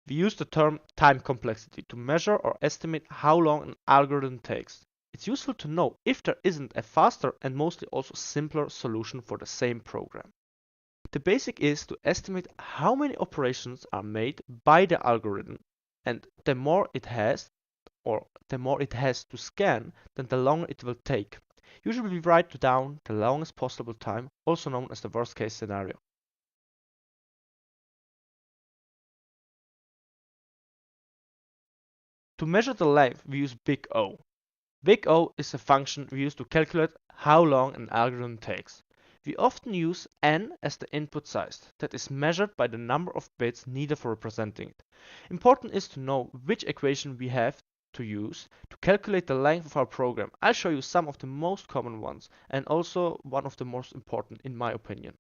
We use the term time complexity to measure or estimate how long an algorithm takes. It's useful to know if there isn't a faster and mostly also simpler solution for the same program. The basic is to estimate how many operations are made by the algorithm, and the more it has, or the more it has to scan, then the longer it will take. Usually we write down the longest possible time, also known as the worst case scenario. To measure the length, we use big O. Big O is a function we use to calculate how long an algorithm takes. We often use n as the input size, that is measured by the number of bits needed for representing it. Important is to know which equation we have to use to calculate the length of our program. I'll show you some of the most common ones and also one of the most important in my opinion.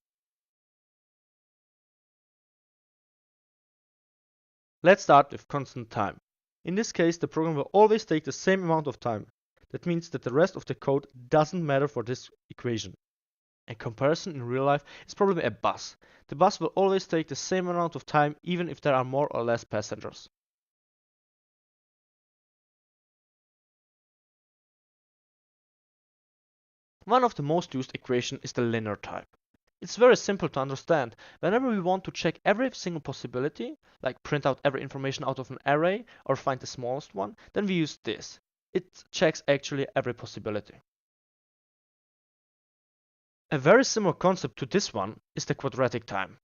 Let's start with constant time. In this case, the program will always take the same amount of time. That means that the rest of the code doesn't matter for this equation. A comparison in real life is probably a bus. The bus will always take the same amount of time even if there are more or less passengers. One of the most used equations is the linear type. It's very simple to understand. Whenever we want to check every single possibility, like print out every information out of an array or find the smallest one, then we use this. It checks actually every possibility. A very similar concept to this one is the quadratic time.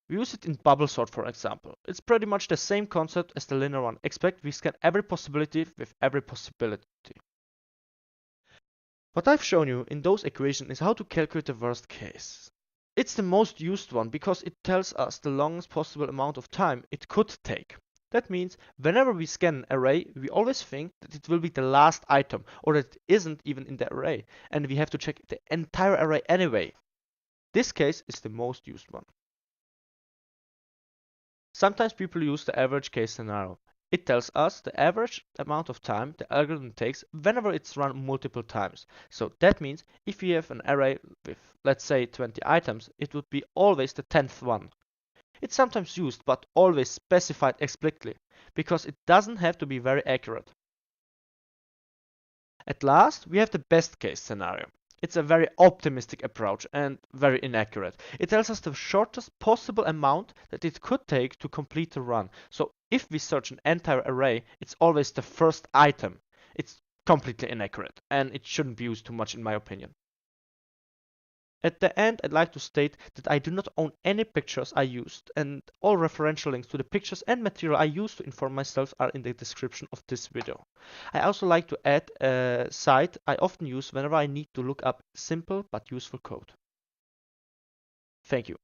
We use it in bubble sort, for example. It's pretty much the same concept as the linear one, except we scan every possibility with every possibility. What I've shown you in those equations is how to calculate the worst case. It's the most used one because it tells us the longest possible amount of time it could take. That means whenever we scan an array, we always think that it will be the last item or that it isn't even in the array, and we have to check the entire array anyway. This case is the most used one. Sometimes people use the average case scenario. It tells us the average amount of time the algorithm takes whenever it's run multiple times. So that means if we have an array with, let's say, 20 items, it would be always the 10th one. It's sometimes used, but always specified explicitly, because it doesn't have to be very accurate. At last, we have the best case scenario. It's a very optimistic approach and very inaccurate. It tells us the shortest possible amount that it could take to complete the run. So if we search an entire array, it's always the first item. It's completely inaccurate and it shouldn't be used too much in my opinion. At the end, I'd like to state that I do not own any pictures I used, and all referential links to the pictures and material I used to inform myself are in the description of this video. I also like to add a site I often use whenever I need to look up simple but useful code. Thank you.